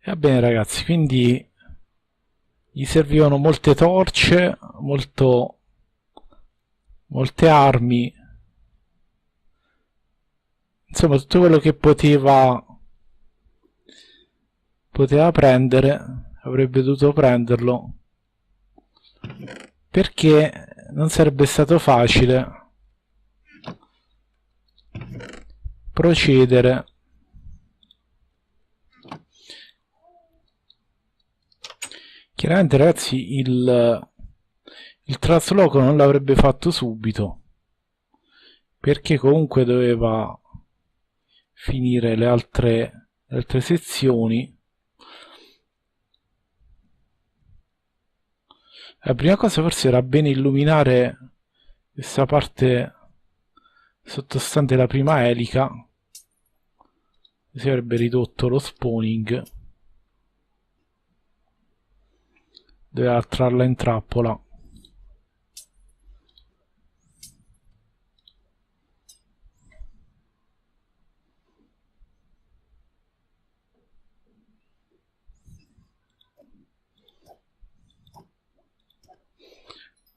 E va bene ragazzi, quindi gli servivano molte torce, molte armi, insomma tutto quello che poteva prendere, avrebbe dovuto prenderlo, perché non sarebbe stato facile procedere. Chiaramente ragazzi il trasloco non l'avrebbe fatto subito, perché comunque doveva finire le altre sezioni. La prima cosa forse era bene illuminare questa parte sottostante la prima elica, si avrebbe ridotto lo spawning. Doveva trarla in trappola.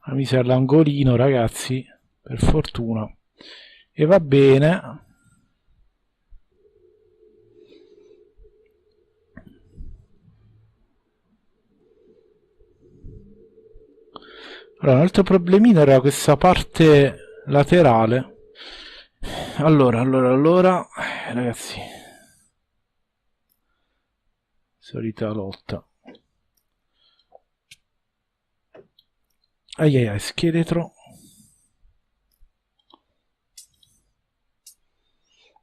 La mise all'angolino ragazzi, per fortuna. E va bene. Allora, un altro problemino era questa parte laterale. Allora, ragazzi, solita lotta. Ai ai ai, scheletro.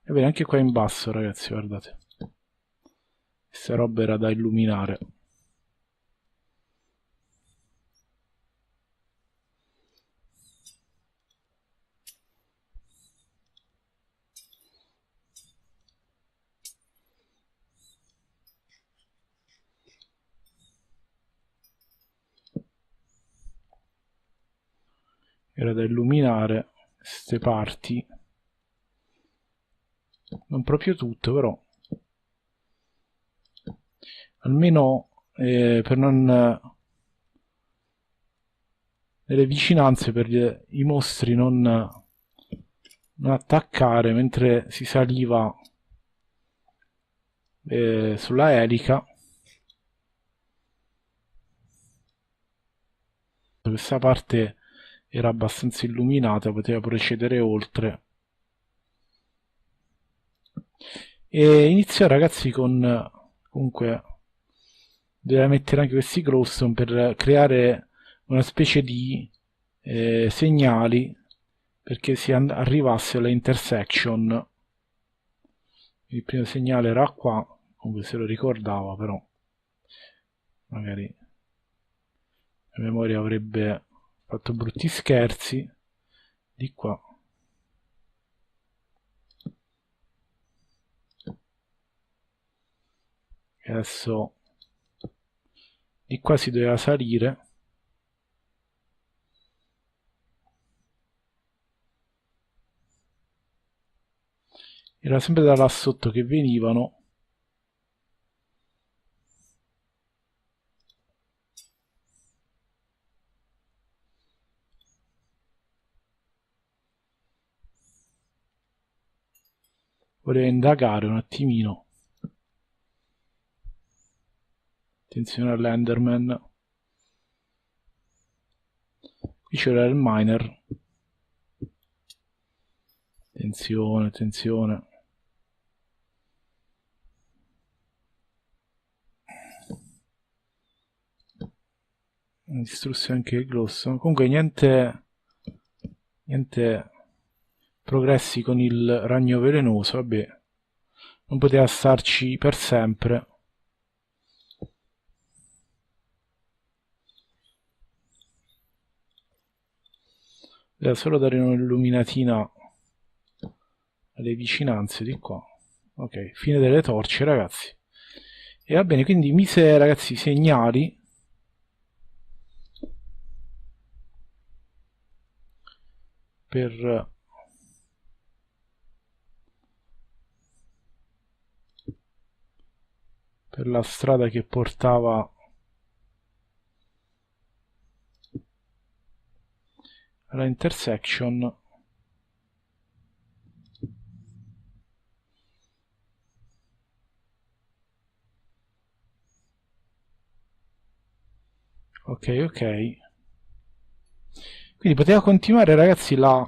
Ebbene, anche qua in basso, ragazzi, guardate. Questa roba era da illuminare. Era da illuminare queste parti. Non proprio tutto, però. Almeno per non... nelle vicinanze per i mostri non attaccare mentre si saliva sulla elica. Questa parte era abbastanza illuminata, poteva procedere oltre. E iniziò ragazzi con comunque doveva mettere anche questi glowstone per creare una specie di segnali perché si arrivasse alla intersection. Il primo segnale era qua, comunque se lo ricordava, però magari la memoria avrebbe fatto brutti scherzi. Di qua e adesso di qua si doveva salire. Era sempre da là sotto che venivano. Volevo indagare un attimino. Attenzione all'Enderman. Qui c'era il miner. Attenzione, attenzione. Distrusse anche il glosso. Comunque niente progressi con il ragno velenoso. Vabbè, non poteva starci per sempre. Deve solo dare un'illuminatina alle vicinanze di qua. Ok, fine delle torce ragazzi. E va bene, quindi mise ragazzi i segnali per per la strada che portava alla intersection. Ok. Quindi poteva continuare, ragazzi, la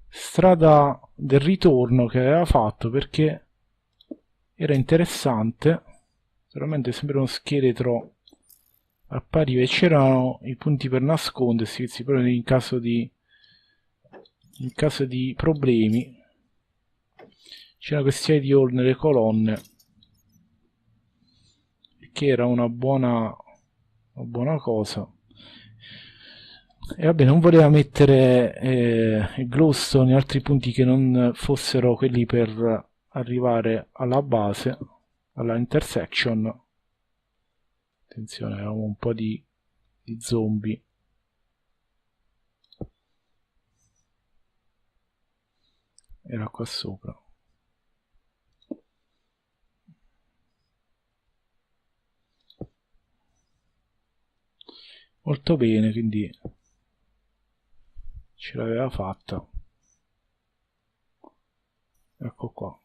strada del ritorno che aveva fatto, perché era interessante. Solamente sembra uno scheletro appariva e c'erano i punti per nascondersi, proprio in caso di problemi. C'era una questione di hall nelle colonne, che era una buona cosa. E vabbè, non voleva mettere glowstone e altri punti che non fossero quelli per arrivare alla base, alla intersection. Attenzione, avevamo un po' di zombie. Era qua sopra. Molto bene, quindi ce l'aveva fatta. Ecco qua.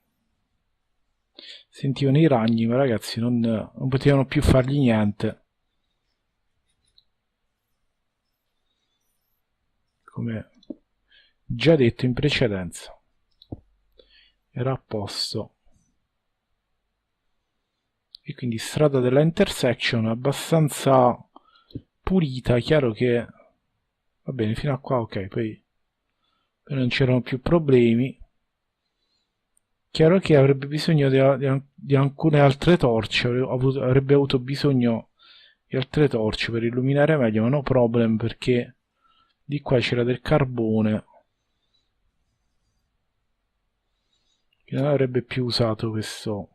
Sentivano i ragni, ma ragazzi non potevano più fargli niente. Come già detto in precedenza. Era a posto. E quindi strada della intersection abbastanza pulita, chiaro che va bene fino a qua, ok, poi non c'erano più problemi. Chiaro che avrebbe bisogno di alcune altre torce, avrebbe avuto bisogno di altre torce per illuminare meglio, ma no problem, perché di qua c'era del carbone che non avrebbe più usato questo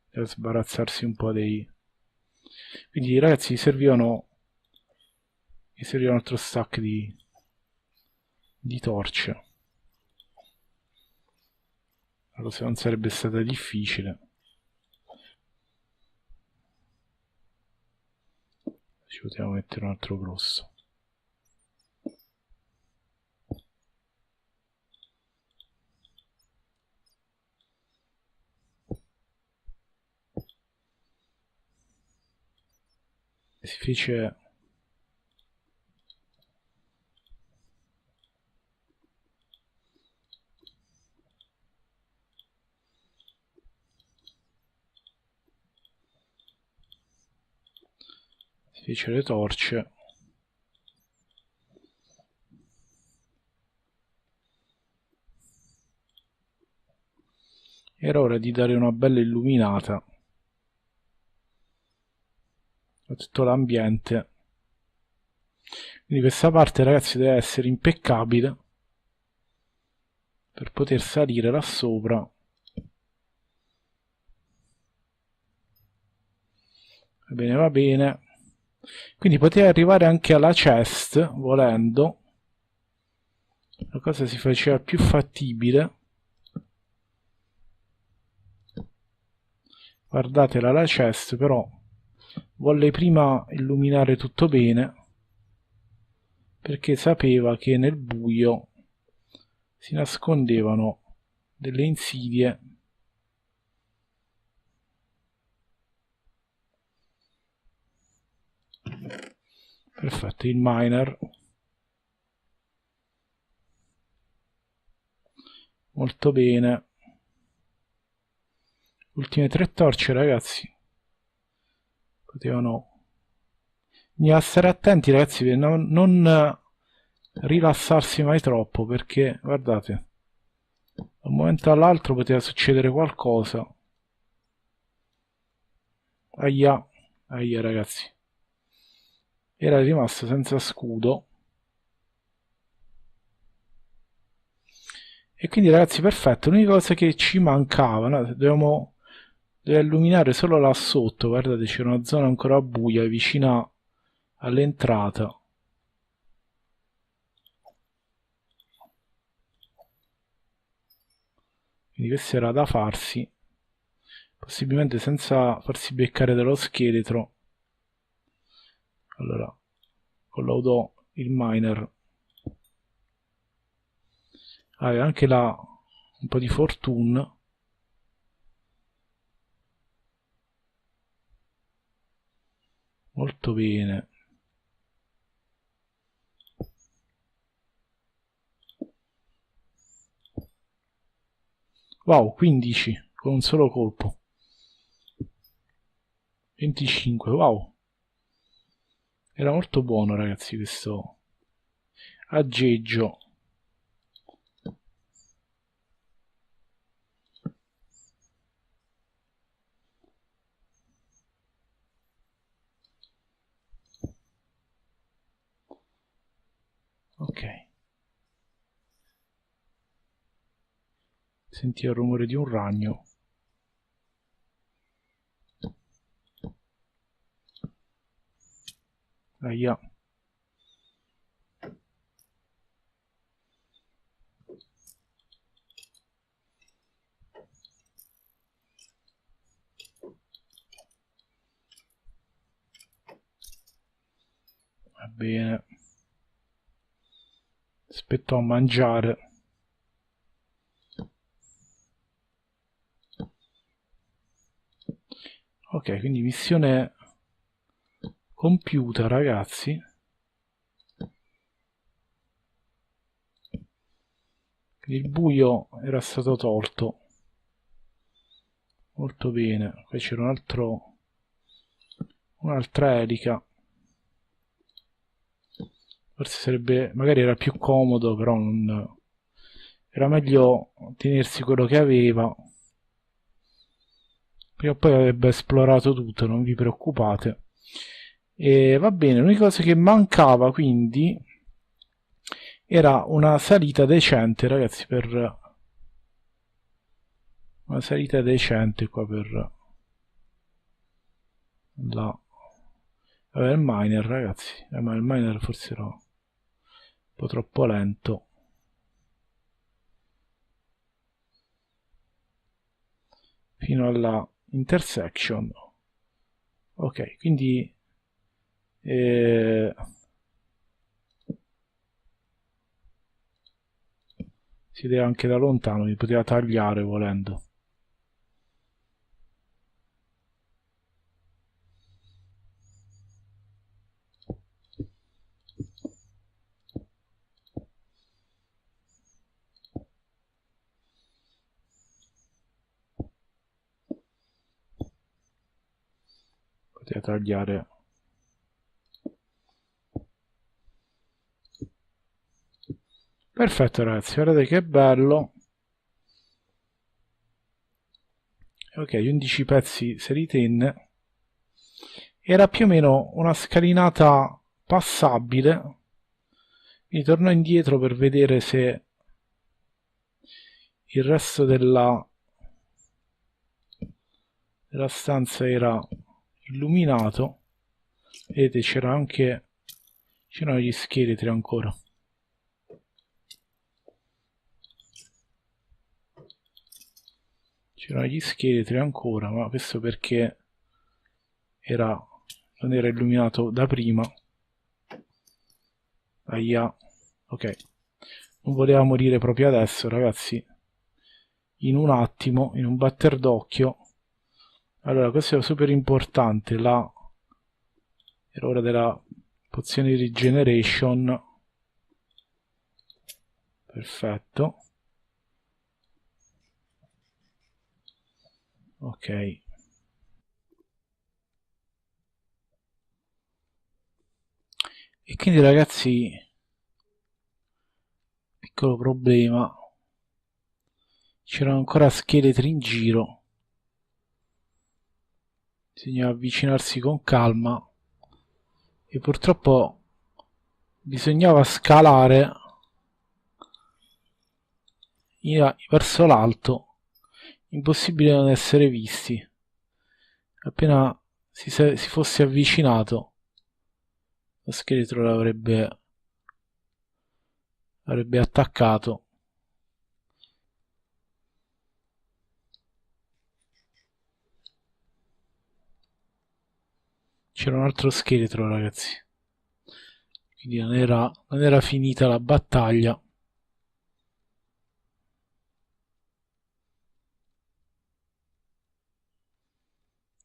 per sbarazzarsi un po' dei... Quindi ragazzi mi serviva un altro stack di torce. Allora, se non sarebbe stata difficile. Ci potevamo mettere un altro grosso. Si fece le torce. Era ora di dare una bella illuminata a tutto l'ambiente. Quindi questa parte, ragazzi, deve essere impeccabile per poter salire là sopra. Va bene, va bene. Quindi poteva arrivare anche alla chest, volendo. La cosa si faceva più fattibile. Guardatela la chest, però volle prima illuminare tutto bene, perché sapeva che nel buio si nascondevano delle insidie. Perfetto, il miner. Molto bene. Ultime 3 torce, ragazzi. Potevano... Bisogna stare attenti, ragazzi, per non rilassarsi mai troppo, perché, guardate, da un momento all'altro poteva succedere qualcosa. Aia, aia, ragazzi. Era rimasto senza scudo. E quindi, ragazzi, perfetto. L'unica cosa che ci mancava, no? Doveva illuminare solo là sotto. Guardate, c'era una zona ancora buia vicina all'entrata. Quindi questo era da farsi, possibilmente senza farsi beccare dallo scheletro. Allora collaudò il miner, aveva anche là un po' di fortuna. Molto bene. Wow, 15 con un solo colpo. 25, wow. Era molto buono, ragazzi, questo aggeggio. Ok. Senti il rumore di un ragno. Ahia. Va bene. Aspetto a mangiare. Ok, quindi missione compiuta, ragazzi. Il buio era stato tolto. Molto bene. Qui c'era un'altra elica. Forse sarebbe, magari era più comodo, però non, era meglio tenersi quello che aveva. Prima o poi avrebbe esplorato tutto, non vi preoccupate. E va bene, l'unica cosa che mancava quindi era una salita decente, ragazzi, per una salita decente qua per la il miner, ragazzi, ma il miner forse era un po' troppo lento. Fino alla intersection. Ok, quindi si vede anche da lontano, mi poteva tagliare volendo. Poteva tagliare. Perfetto, ragazzi, guardate che bello. Ok, 11 pezzi se li tenne. Era più o meno una scalinata passabile. Quindi torno indietro per vedere se il resto della stanza era illuminato. Vedete, c'erano gli scheletri ancora. C'erano gli scheletri ancora, ma questo perché non era illuminato da prima. Ahia. Ok, non voleva morire proprio adesso, ragazzi. In un attimo, in un batter d'occhio. Allora, questo è super importante. Era ora della pozione di regeneration. Perfetto. Ok. E quindi, ragazzi, piccolo problema. C'erano ancora scheletri in giro. Bisogna avvicinarsi con calma. E purtroppo bisognava scalare verso l'alto, impossibile non essere visti. Appena si fosse avvicinato, lo scheletro l'avrebbe attaccato. C'era un altro scheletro, ragazzi. Quindi non era finita la battaglia.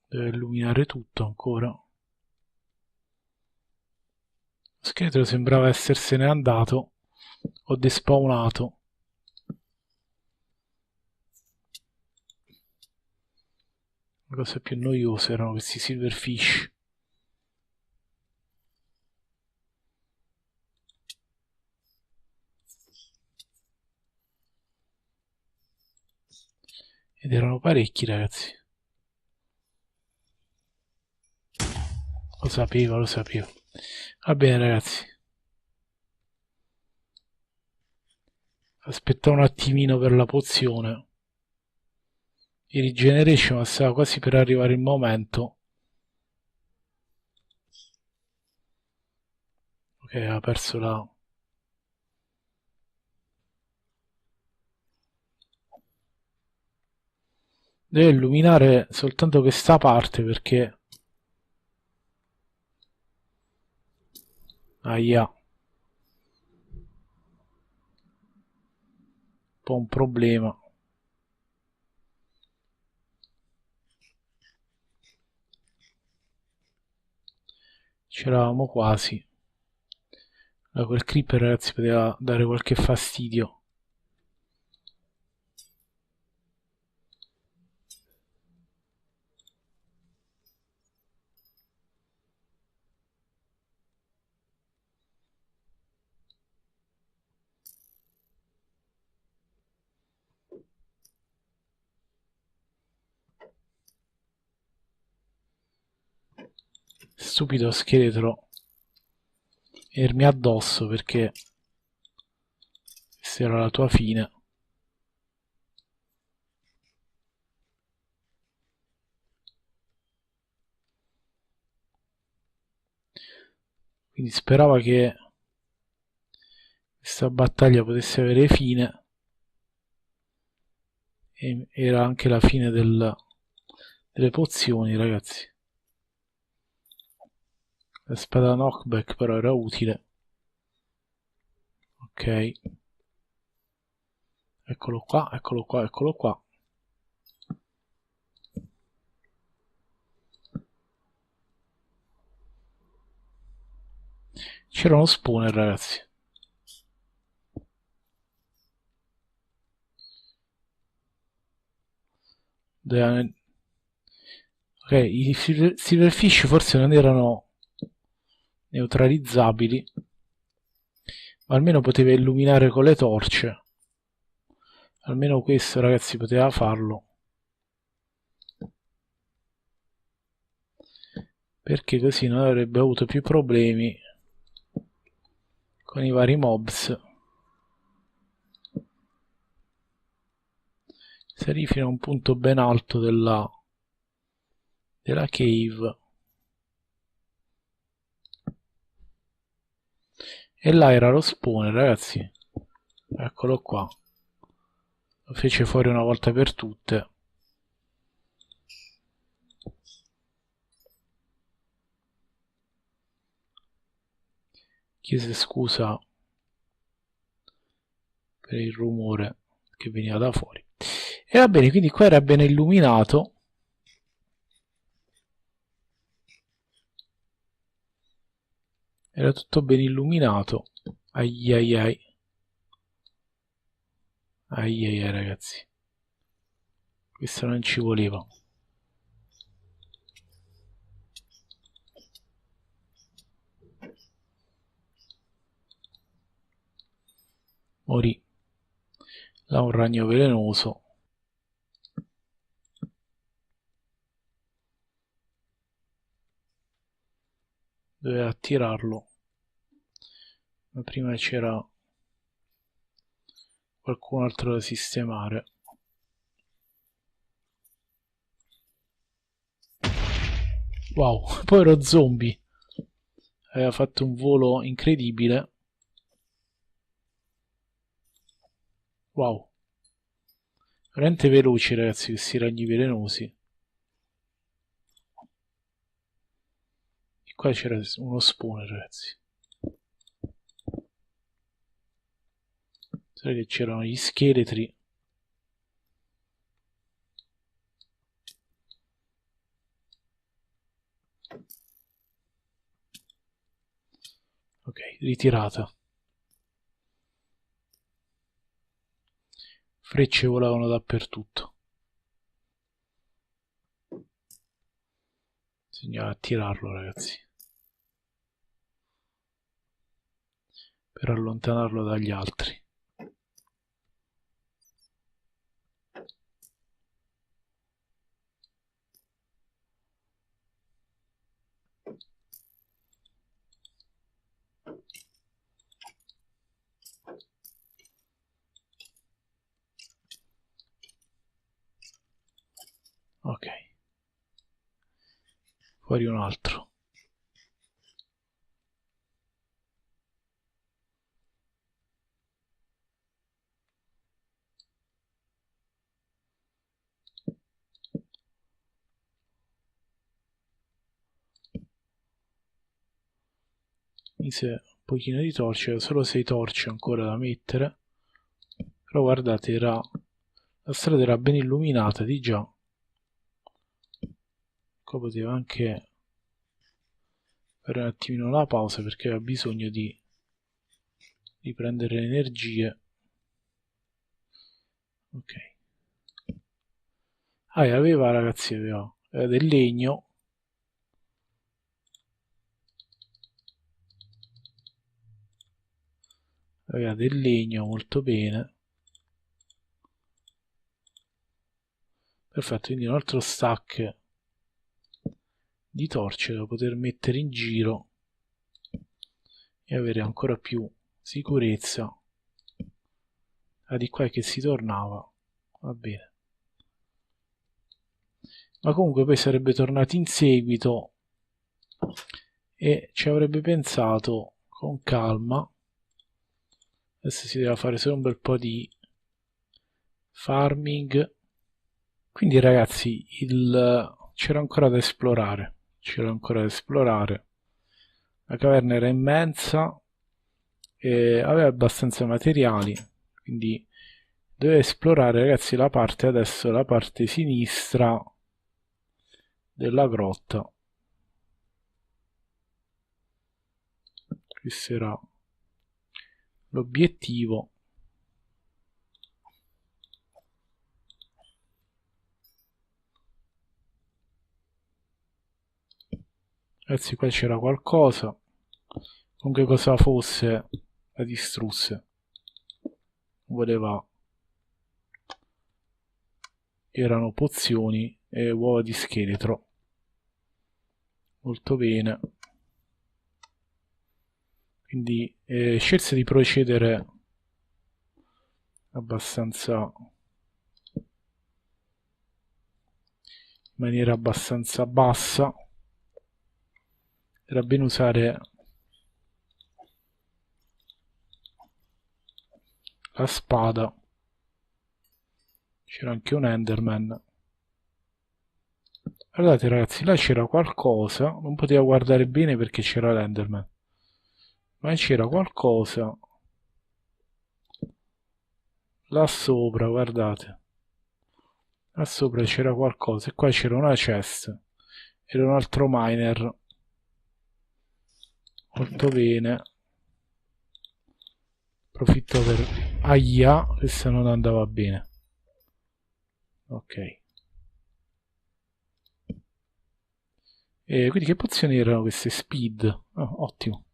Deve illuminare tutto ancora. Lo scheletro sembrava essersene andato o despawnato. Le cose più noiose erano questi silverfish. Ed erano parecchi, ragazzi. Lo sapevo, lo sapevo. Va bene, ragazzi. Aspetta un attimino per la pozione. Il regeneration, ma stava quasi per arrivare il momento. Ok, ha perso la... Deve illuminare soltanto questa parte perché... Ahia. Un po' un problema. C'eravamo quasi. Quel creeper, ragazzi, poteva dare qualche fastidio. Stupido scheletro. Ermi addosso perché questa era la tua fine. Quindi sperava che questa battaglia potesse avere fine. E era anche la fine delle pozioni, ragazzi. La spada knockback però era utile. Ok. Eccolo qua, eccolo qua, eccolo qua. C'era uno spawner, ragazzi. Ok, i silverfish forse non erano neutralizzabili, ma almeno poteva illuminare con le torce. Almeno questo, ragazzi, poteva farlo. Perché così non avrebbe avuto più problemi con i vari mobs. Salì fino a un punto ben alto della cave. E là era lo spawner, ragazzi. Eccolo qua. Lo fece fuori una volta per tutte. Chiese scusa per il rumore che veniva da fuori. E va bene, quindi qua era ben illuminato. Era tutto ben illuminato. Ai ai ai. Ai ai ai, ragazzi. Questo non ci voleva. Morì. Là un ragno velenoso. Doveva attirarlo. Ma prima c'era qualcun altro da sistemare. Wow, povero zombie. Aveva fatto un volo incredibile. Wow. Veramente veloci, ragazzi, questi ragni velenosi. qua c'era uno spawn, ragazzi. Sai che c'erano gli scheletri. Ok, ritirata. Frecce volavano dappertutto. Bisogna attirarlo, ragazzi, per allontanarlo dagli altri. Ok, fuori un altro. Mise un pochino di torce, solo 6 torce ancora da mettere, però guardate, la strada era ben illuminata di già. Qua poteva anche fare un attimino la pausa perché aveva bisogno di prendere le energie. Ok, aveva, ragazzi, aveva del legno. Aveva del legno, molto bene. Perfetto, quindi un altro stack di torce da poter mettere in giro e avere ancora più sicurezza. Di qua che si tornava, va bene. Ma comunque poi sarebbe tornato in seguito e ci avrebbe pensato con calma. Adesso si deve fare solo un bel po' di farming. Quindi, ragazzi, c'era ancora da esplorare. C'era ancora da esplorare. La caverna era immensa e aveva abbastanza materiali, quindi doveva esplorare, ragazzi, la parte sinistra della grotta. Questo era l'obiettivo. Ragazzi, qua c'era qualcosa. Comunque cosa fosse, la distrusse. Voleva... Erano pozioni e uova di scheletro. Molto bene. Quindi scelse di procedere abbastanza... in maniera abbastanza bassa. Era bene usare la spada. C'era anche un Enderman. Guardate, ragazzi, là c'era qualcosa. Non poteva guardare bene perché c'era l'Enderman. Ma c'era qualcosa là sopra, guardate. Là sopra c'era qualcosa. E qua c'era una chest. Era un altro miner. Molto bene. Approfitto per... Aia, questa non andava bene. Ok. E quindi che pozioni erano queste? Speed. Oh, ottimo.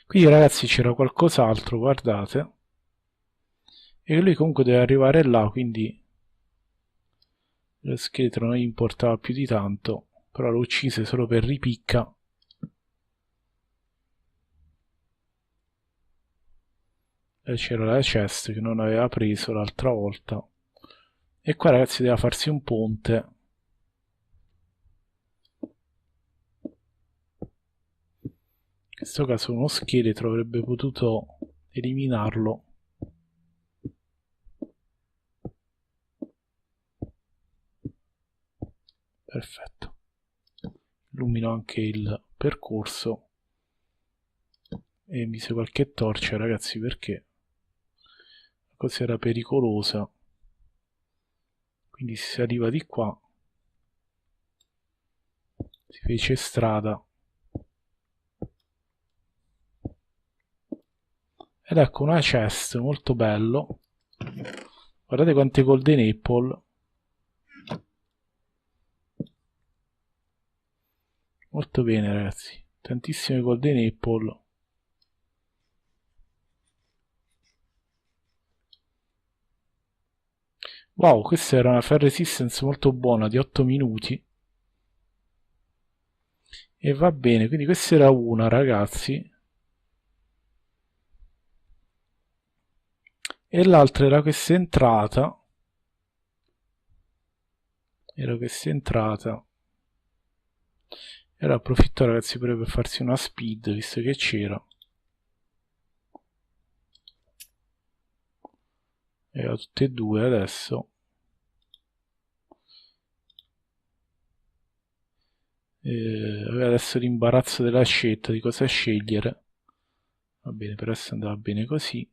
Quindi, ragazzi, c'era qualcos'altro, guardate. E lui comunque deve arrivare là, quindi lo scheletro non gli importava più di tanto, però lo uccise solo per ripicca. E c'era la chest che non aveva preso l'altra volta. E qua, ragazzi, deve farsi un ponte. In questo caso uno scheletro avrebbe potuto eliminarlo. Perfetto. Illumino anche il percorso e mise qualche torcia, ragazzi, perché la cosa era pericolosa. Quindi si arriva di qua, si fece strada. Ed ecco una chest, molto bello. Guardate quante golden apple. Molto bene, ragazzi. Tantissime golden apple. Wow, questa era una fair resistance molto buona di 8 minuti. E va bene, quindi questa era una, ragazzi. E l'altra era questa entrata. Era questa entrata. Era approfitto, ragazzi, pure per farsi una speed, visto che c'era. Era tutte e due adesso. Aveva adesso l'imbarazzo della scelta di cosa scegliere. Va bene, per adesso andava bene così.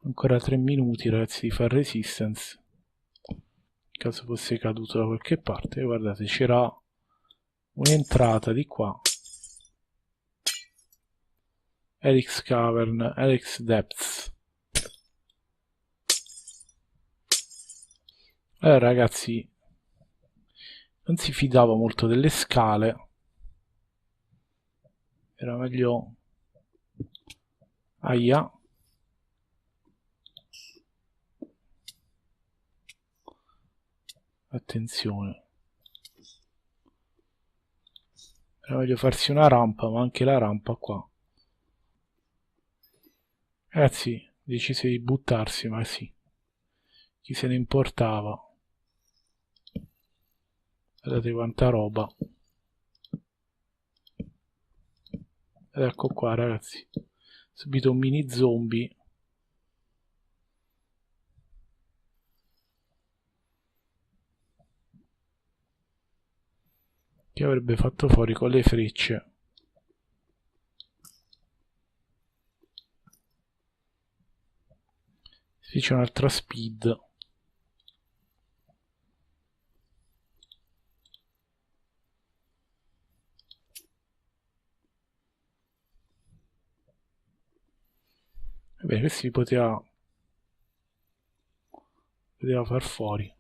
Ancora 3 minuti, ragazzi, di far resistance. In caso fosse caduto da qualche parte. Guardate, c'era un'entrata di qua. Helix Cavern, Helix Depths. Allora, ragazzi, non si fidava molto delle scale. Era meglio... Aia. Attenzione. Era meglio farsi una rampa, ma anche la rampa qua. Ragazzi, decise di buttarsi, ma sì. Chi se ne importava. Guardate quanta roba. Ed ecco qua, ragazzi. Subito un mini zombie. Che avrebbe fatto fuori con le frecce. Si c'è un'altra speed. Beh, questi li poteva far fuori.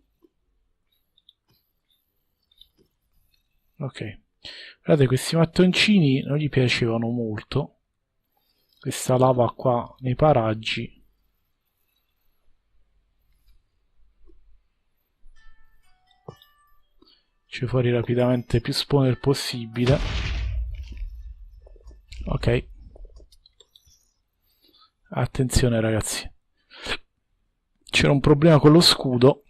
Ok. Guardate, questi mattoncini non gli piacevano molto. Questa lava qua nei paraggi. Ci fuori rapidamente più spawner possibile. Ok. Attenzione, ragazzi. C'era un problema con lo scudo.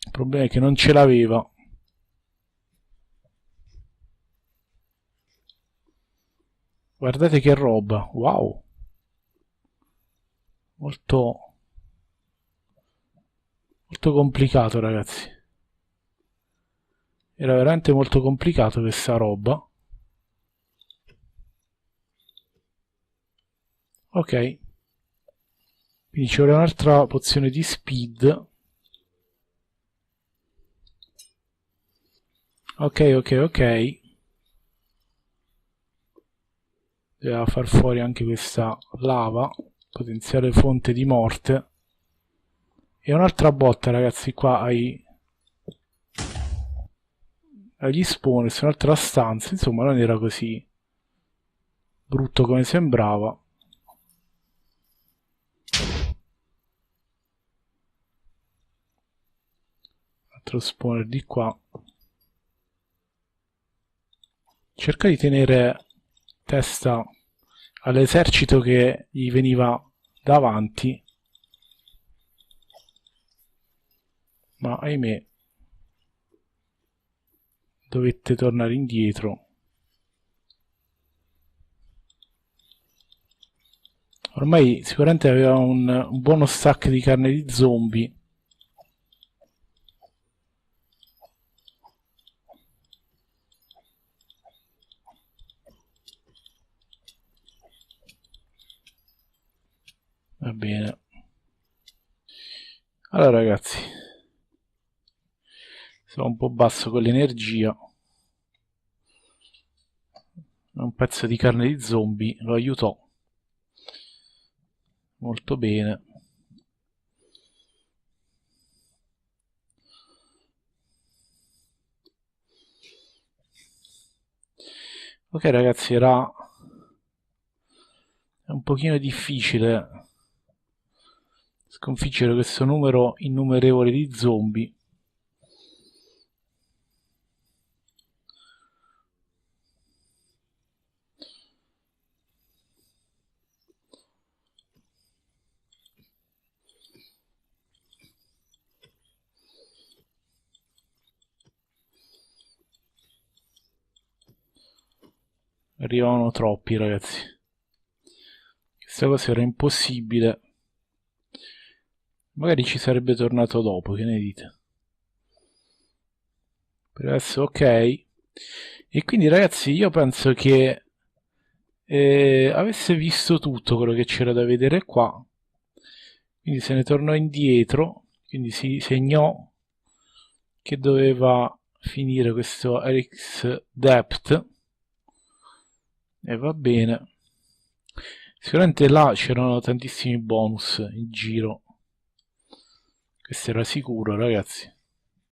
Il problema è che non ce l'aveva. Guardate che roba. Wow. Molto complicato, ragazzi. Era veramente molto complicato questa roba. Ok. Quindi ci vuole un'altra pozione di speed. Ok. Doveva far fuori anche questa lava. Potenziale fonte di morte. E un'altra botta, ragazzi, qua agli spawn, su un'altra stanza. Insomma, non era così brutto come sembrava. Altro spawner di qua. Cerca di tenere testa all'esercito che gli veniva davanti, ma ahimè dovette tornare indietro. Ormai sicuramente aveva un buono stack di carne di zombie. Va bene. Allora ragazzi, sono un po' basso con l'energia. Un pezzo di carne di zombie lo aiutò molto bene. Ok ragazzi, era un pochino difficile sconfiggere questo numero innumerevole di zombie. Arrivavano troppi ragazzi. Questa cosa era impossibile. Magari ci sarebbe tornato dopo, che ne dite? Per adesso ok. E quindi ragazzi io penso che avesse visto tutto quello che c'era da vedere qua. Quindi se ne tornò indietro. Quindi si segnò che doveva finire questo Eric's Depth. E va bene. Sicuramente là c'erano tantissimi bonus in giro. Questo era sicuro, ragazzi.